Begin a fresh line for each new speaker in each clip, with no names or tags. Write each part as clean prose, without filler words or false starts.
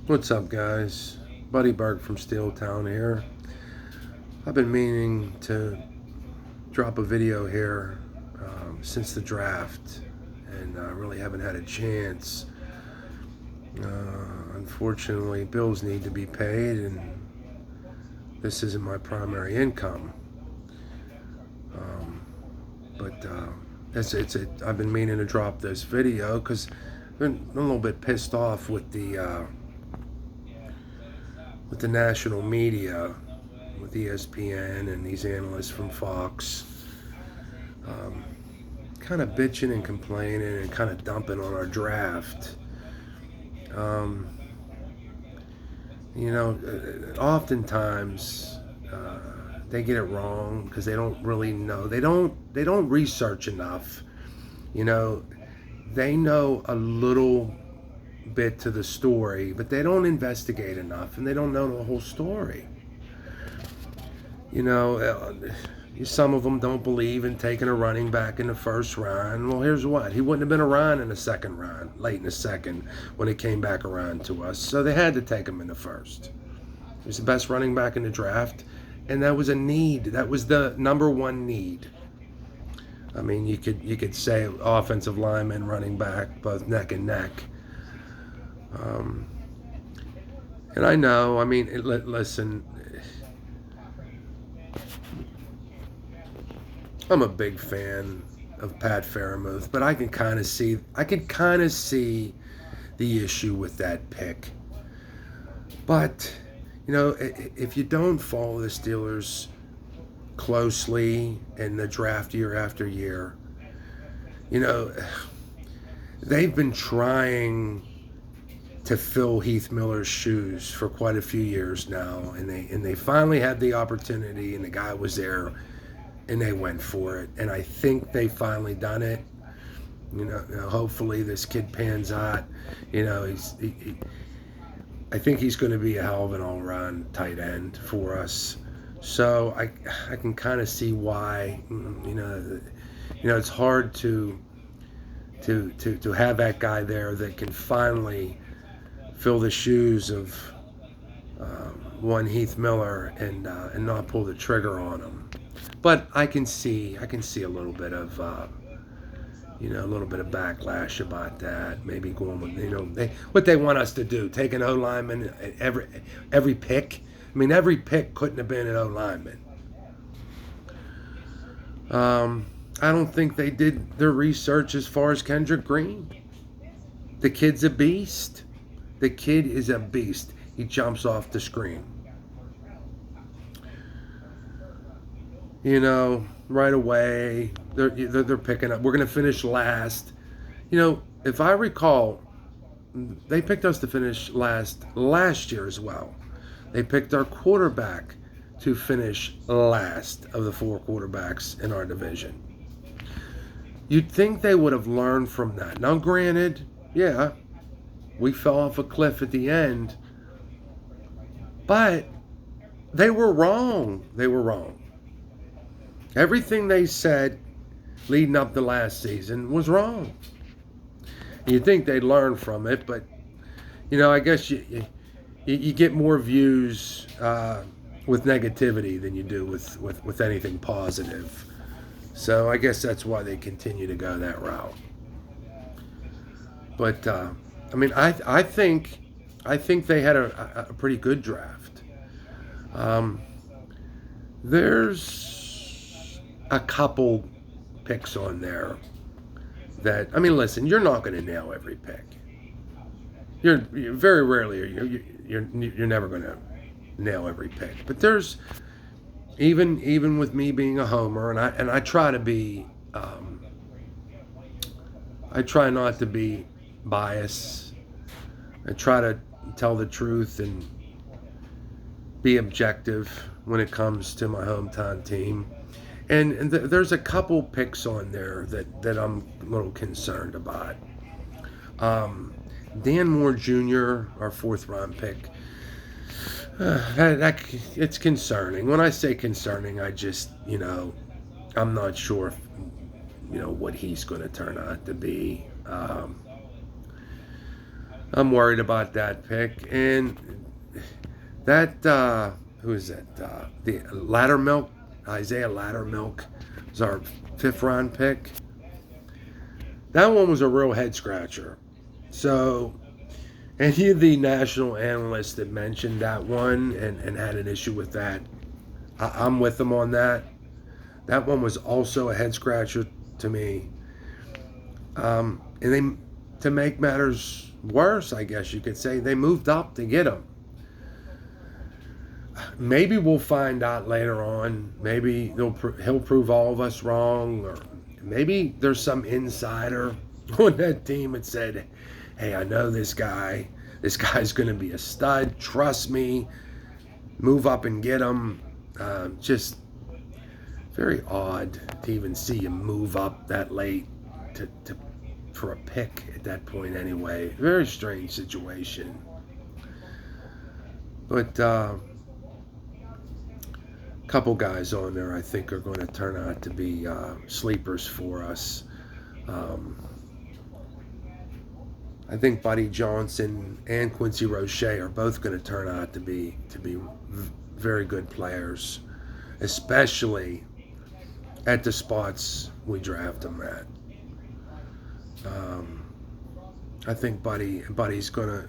What's up, guys? Buddy Berg from Steeltown here. I've been meaning to drop a video here since the draft, and I really haven't had a chance. Unfortunately, bills need to be paid, and this isn't my primary income. But I've been meaning to drop this video because I've been a little bit pissed off with the national media, with ESPN and these analysts from Fox, kind of bitching and complaining and kind of dumping on our draft. Um, Oftentimes they get it wrong because they don't really know. They don't research enough. You know, they know a little bit to the story, but they don't investigate enough, and they don't know the whole story. Some of them don't believe in taking a running back in the first round. Well, here's what. He wouldn't have been around in the second round, late in the second, when it came back around to us. So they had to take him in the first. He was the best running back in the draft, and that was a need. That was the number one need. I mean, you could say offensive lineman, running back, both neck and neck. And I know, listen, I'm a big fan of Pat Fairmouth, but I can kind of see the issue with that pick. But, if you don't follow the Steelers closely in the draft year after year, they've been trying to fill Heath Miller's shoes for quite a few years now, and they finally had the opportunity, and the guy was there, and they went for it. And I think they finally done it. Hopefully this kid pans out. I think he's going to be a hell of an all-around tight end for us. So I can kind of see why. It's hard to have that guy there that can finally fill the shoes of one Heath Miller and not pull the trigger on him. But I can see a little bit of backlash about that. Maybe going with what they want us to do, take an O lineman every pick. I mean, every pick couldn't have been an O lineman. I don't think they did their research as far as Kendrick Green. The kid's a beast. The kid is a beast. He jumps off the screen. Right away, they're picking up. We're going to finish last. If I recall, they picked us to finish last year as well. They picked our quarterback to finish last of the four quarterbacks in our division. You'd think they would have learned from that. Now, granted, yeah, we fell off a cliff at the end, but they were wrong. They were wrong. Everything they said leading up to last season was wrong. You'd think they'd learn from it, but I guess you get more views with negativity than you do with anything positive. So I guess that's why they continue to go that route. But I think they had a pretty good draft. There's a couple picks on there that, listen, you're not going to nail every pick. You're very rarely, you're never going to nail every pick. But there's, even with me being a homer, and I try to be, I try not to be biased. I try to tell the truth and be objective when it comes to my hometown team. And there's a couple picks on there that I'm a little concerned about. Dan Moore Jr., our fourth round pick, it's concerning. When I say concerning, I just, I'm not sure if, what he's going to turn out to be. I'm worried about that pick. And that, who is it? The Lattermilk, Isaiah Lattermilk, is our 5th-round pick. That one was a real head scratcher. So, any of the national analysts that mentioned that one and had an issue with that, I'm with them on that. That one was also a head scratcher to me. And they, to make matters worse, I guess you could say, they moved up to get him. Maybe we'll find out later on. Maybe he'll prove all of us wrong, or maybe there's some insider on that team that said, "Hey, I know this guy. This guy's going to be a stud. Trust me. Move up and get him." Just very odd to even see him move up that late to for a pick at that point. Anyway, very strange situation. But couple guys on there I think are going to turn out to be sleepers for us. I think Buddy Johnson and Quincy Roche are both going to turn out to be very good players, especially at the spots we draft them at. I think Buddy's going to.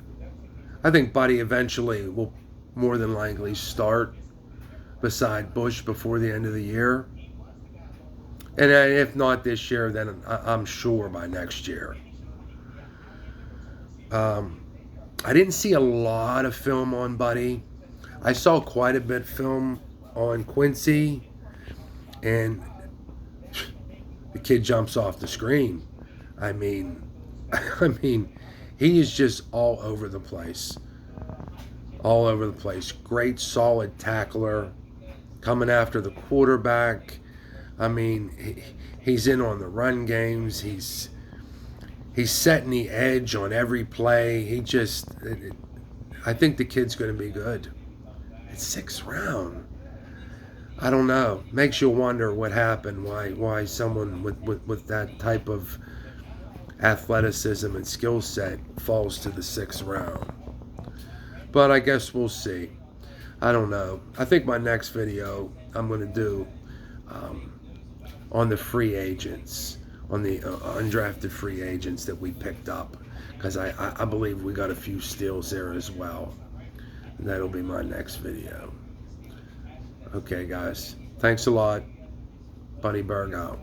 I think Buddy eventually will more than likely start beside Bush before the end of the year. And if not this year, then I'm sure by next year. I didn't see a lot of film on Buddy. I saw quite a bit of film on Quincy, and the kid jumps off the screen. I mean, he is just all over the place. All over the place. Great, solid tackler. Coming after the quarterback. I mean, he's in on the run games. He's setting the edge on every play. I think the kid's going to be good. It's 6th round. I don't know. Makes you wonder what happened. Why someone with that type of athleticism and skill set falls to the 6th round. But I guess we'll see. I don't know. I think my next video I'm going to do on the free agents, on the undrafted free agents that we picked up, because I believe we got a few steals there as well. And that'll be my next video. Okay, guys. Thanks a lot. Buddy Berg out.